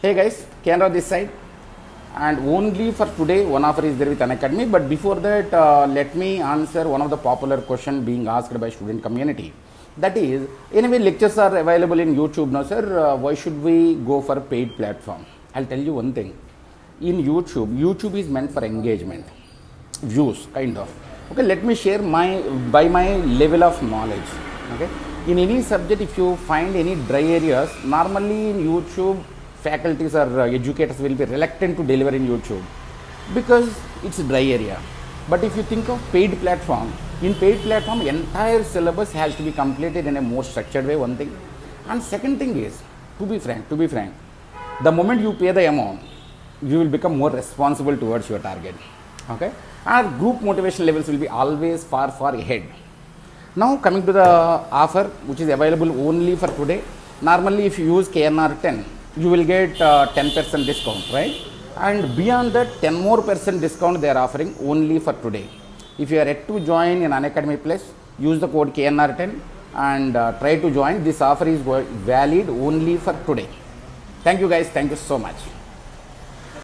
Hey guys, Canara this side, and only for today one offer is there with Unacademy. But before that, let me answer one of the popular question being asked by student community. That is, anyway lectures are available in YouTube now, sir. Why should we go for paid platform? I'll tell you one thing. In YouTube is meant for engagement, views, kind of. Okay, let me share my level of knowledge. Okay, in any subject, if you find any dry areas, normally in YouTube, faculties or educators will be reluctant to deliver in YouTube because it's a dry area. But if you think of paid platform, in paid platform, entire syllabus has to be completed in a more structured way, one thing. And second thing is, to be frank, the moment you pay the amount, you will become more responsible towards your target. Okay, our group motivation levels will be always far ahead. Now coming to the offer, which is available only for today. Normally, if you use KNR 10, you will get 10% discount, right? And beyond that, 10% more discount they are offering only for today. If you are yet to join in Unacademy Plus, use the code KNR 10 and try to join. This offer is valid only for today. Thank you guys. Thank you so much.